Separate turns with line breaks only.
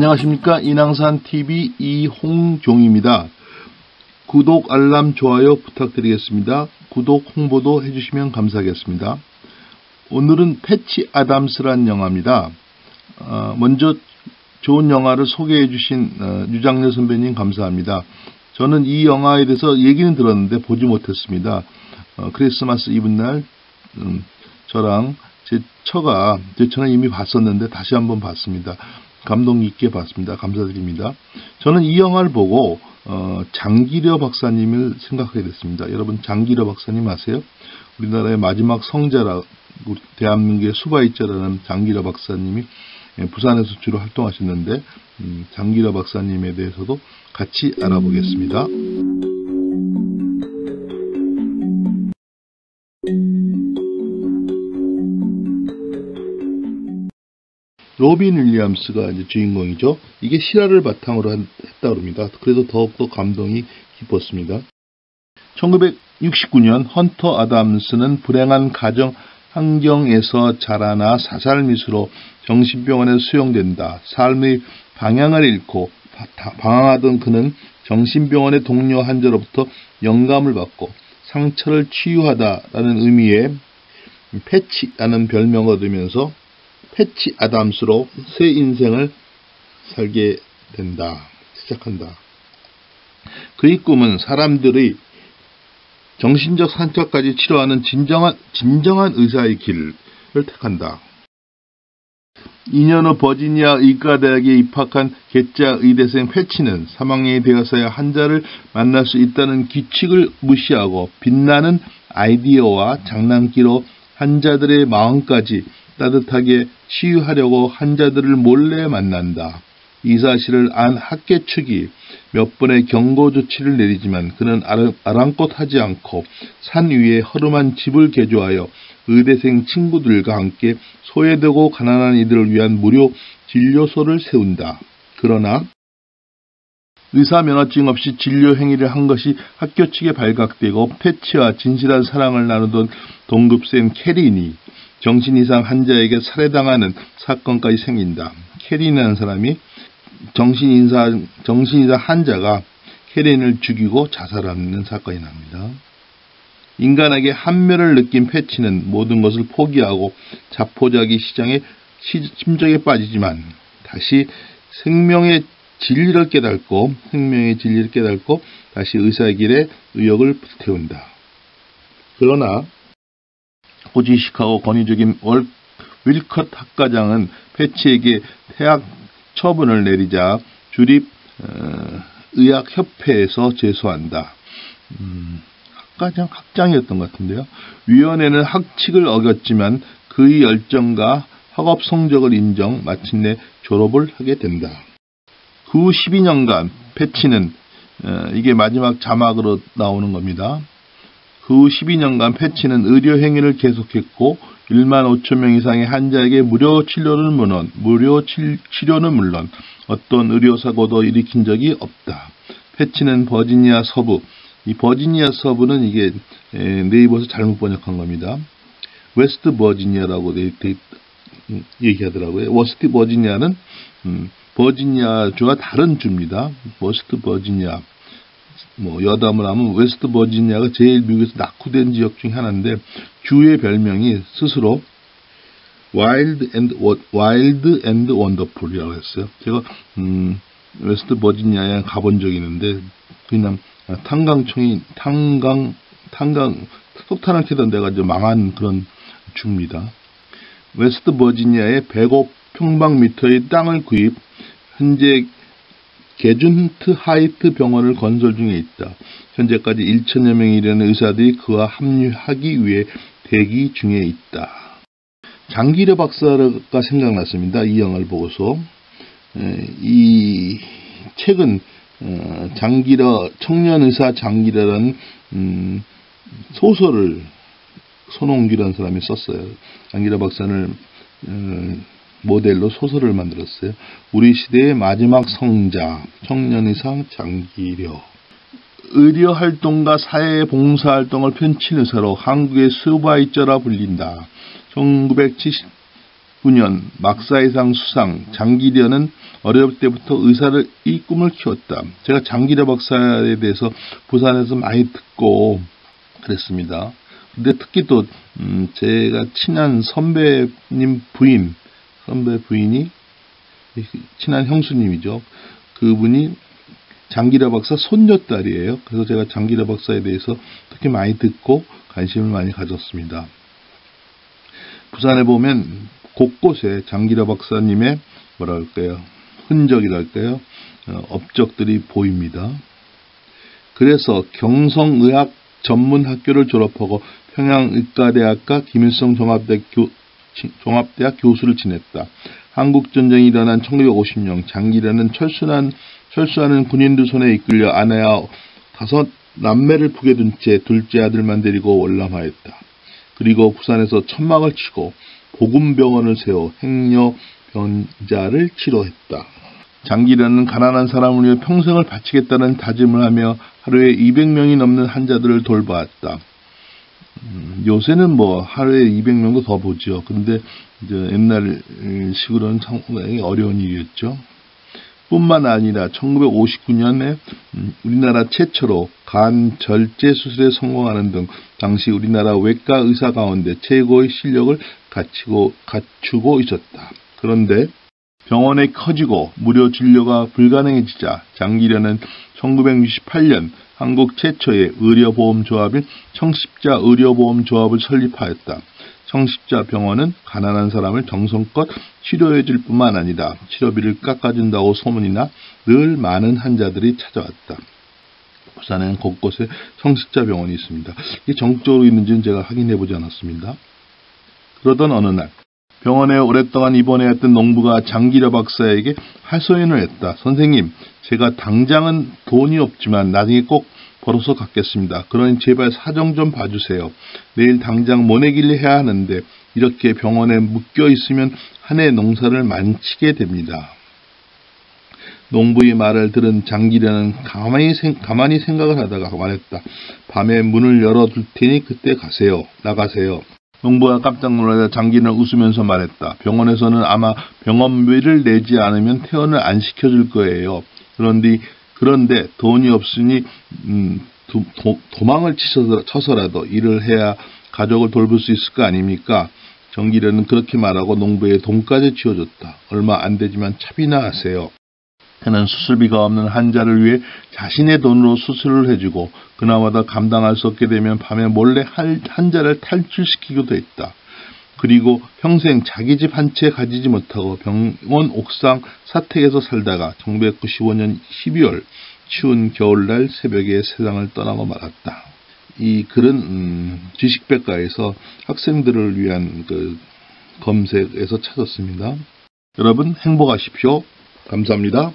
안녕하십니까. 인왕산TV 이홍종입니다. 구독, 알람, 좋아요 부탁드리겠습니다. 구독, 홍보도 해주시면 감사하겠습니다. 오늘은 패치 아담스란 영화입니다. 먼저 좋은 영화를 소개해 주신 유장렬 선배님 감사합니다. 저는 이 영화에 대해서 얘기는 들었는데 보지 못했습니다. 크리스마스 이브날 저랑 제 처는 이미 봤었는데 다시 한번 봤습니다. 감동 깊게 봤습니다. 감사드립니다. 저는 이 영화를 보고 장기려 박사님을 생각하게 됐습니다. 여러분 장기려 박사님 아세요? 우리나라의 마지막 성자라고 대한민국의 수바이자라는 장기려 박사님이 부산에서 주로 활동하셨는데 장기려 박사님에 대해서도 같이 알아보겠습니다. 로빈 윌리엄스가 이제 주인공이죠. 이게 실화를 바탕으로 했다고 합니다. 그래서 더욱더 감동이 깊었습니다. 1969년 헌터 아담스는 불행한 가정 환경에서 자라나 사살미수로 정신병원에 수용된다. 삶의 방향을 잃고 방황하던 그는 정신병원의 동료 환자로부터 영감을 받고 상처를 치유하다라는 의미의 패치라는 별명을 얻으면서 패치 아담스로 새 인생을 살게 된다. 시작한다. 그의 꿈은 사람들의 정신적 상처까지 치료하는 진정한 의사의 길을 택한다. 2년 후 버지니아 의과대학에 입학한 개짜 의대생 패치는 사망이 되어서야 환자를 만날 수 있다는 규칙을 무시하고 빛나는 아이디어와 장난기로 환자들의 마음까지 따뜻하게 치유하려고 환자들을 몰래 만난다. 이 사실을 안 학계 측이 몇 번의 경고 조치를 내리지만 그는 아랑곳하지 않고 산 위에 허름한 집을 개조하여 의대생 친구들과 함께 소외되고 가난한 이들을 위한 무료 진료소를 세운다. 그러나 의사 면허증 없이 진료 행위를 한 것이 학교 측에 발각되고 패치와 진실한 사랑을 나누던 동급생 캐린이 정신이상 환자에게 살해당하는 사건까지 생긴다. 캐린이라는 사람이 정신이상 환자가 캐린을 죽이고 자살하는 사건이 납니다. 인간에게 한멸을 느낀 패치는 모든 것을 포기하고 자포자기 심정에 빠지지만 다시 생명의 진리를 깨닫고 다시 의사의 길에 의욕을 불태운다. 그러나 고지식하고 권위적인 윌컷 학과장은 패치에게 퇴학 처분을 내리자 주립의학협회에서 제소한다. 학장이었던 것 같은데요. 위원회는 학칙을 어겼지만 그의 열정과 학업 성적을 인정 마침내 졸업을 하게 된다. 그 후 12년간 패치는 이게 마지막 자막으로 나오는 겁니다. 그 후 12년간 패치는 의료 행위를 계속했고 1만 5천 명 이상의 환자에게 무료 치료는 물론 어떤 의료사고도 일으킨 적이 없다. 패치는 버지니아 서부, 이 버지니아 서부는 이게 네이버에서 잘못 번역한 겁니다. 웨스트 버지니아라고 얘기하더라고요. 웨스트 버지니아는 버지니아주와 다른 주입니다. 웨스트 버지니아. 여담을 하면 웨스트 버지니아가 제일 미국에서 낙후된 지역 중에 하나인데 주의 별명이 스스로 와일드 앤드 원더풀이라고 했어요. 제가 웨스트 버지니아에 가본 적이 있는데 그냥 석탄을 캐던 데가 이제 망한 그런 주입니다. 웨스트 버지니아에 105평방미터의 땅을 구입, 현재 게준트 하이트 병원을 건설 중에 있다. 현재까지 1천여 명이 이르는 의사들이 그와 합류하기 위해 대기 중에 있다. 장기려 박사가 생각났습니다. 이 영화를 보고서. 이 책은 청년의사 장기려라는 소설을 손홍규라는 사람이 썼어요. 장기려 박사를 모델로 소설을 만들었어요. 우리 시대의 마지막 성자, 청년의사 장기려. 의료활동과 사회봉사활동을 펼친 의사로 한국의 수바이자라 불린다. 1979년 막사회상 수상 장기려는 어릴 때부터 의사를 이 꿈을 키웠다. 제가 장기려 박사에 대해서 부산에서 많이 듣고 그랬습니다. 근데 특히 또 제가 친한 선배님 부인이 친한 형수님이죠. 그분이 장기려 박사 손녀딸이에요. 그래서 제가 장기려 박사에 대해서 특히 많이 듣고 관심을 많이 가졌습니다. 부산에 보면 곳곳에 장기려 박사님의 뭐랄까요, 흔적이랄까요, 업적들이 보입니다. 그래서 경성의학 전문학교를 졸업하고 평양의과대학과 김일성 종합대학 교수를 지냈다. 한국전쟁이 일어난 1950년 장기려는 철수하는 군인들 손에 이끌려 아내와 5 남매를 북에 둔 채 둘째 아들만 데리고 월남하였다. 그리고 부산에서 천막을 치고 복음병원을 세워 행여 병자를 치료했다. 장기려는 가난한 사람을 위해 평생을 바치겠다는 다짐을 하며 하루에 200명이 넘는 환자들을 돌보았다. 요새는 뭐 하루에 200명도 더 보죠. 근데 이제 옛날 식으로는 상당히 어려운 일이었죠. 뿐만 아니라 1959년에 우리나라 최초로 간 절제 수술에 성공하는 등 당시 우리나라 외과 의사 가운데 최고의 실력을 갖추고 있었다. 그런데 병원이 커지고 무료 진료가 불가능해지자 장기려는 1968년 한국 최초의 의료보험조합인 청십자의료보험조합을 설립하였다. 청십자병원은 가난한 사람을 정성껏 치료해줄 뿐만 아니라 치료비를 깎아준다고 소문이나 늘 많은 환자들이 찾아왔다. 부산에는 곳곳에 청십자병원이 있습니다. 이게 정적으로 있는지는 제가 확인해보지 않았습니다. 그러던 어느 날 병원에 오랫동안 입원해왔던 농부가 장기려 박사에게 하소연을 했다. 선생님, 제가 당장은 돈이 없지만 나중에 꼭 벌어서 갚겠습니다. 그러니 제발 사정 좀 봐주세요. 내일 당장 모내기를 해야 하는데 이렇게 병원에 묶여 있으면 한 해 농사를 망치게 됩니다. 농부의 말을 들은 장기려는 가만히 생각을 하다가 말했다. 밤에 문을 열어둘 테니 그때 나가세요. 농부가 깜짝 놀라자 장기는 웃으면서 말했다. 병원에서는 아마 병원비를 내지 않으면 퇴원을 안 시켜줄 거예요. 그런데 돈이 없으니 도망을 쳐서라도 일을 해야 가족을 돌볼 수 있을 거 아닙니까? 장기려는 그렇게 말하고 농부의 돈까지 쥐어줬다. 얼마 안 되지만 차비나 하세요. 그는 수술비가 없는 환자를 위해 자신의 돈으로 수술을 해주고 그나마도 감당할 수 없게 되면 밤에 몰래 환자를 탈출시키기도 했다. 그리고 평생 자기 집 한 채 가지지 못하고 병원 옥상 사택에서 살다가 1995년 12월 추운 겨울날 새벽에 세상을 떠나고 말았다. 이 글은 지식백과에서 학생들을 위한 검색에서 찾았습니다. 여러분 행복하십시오. 감사합니다.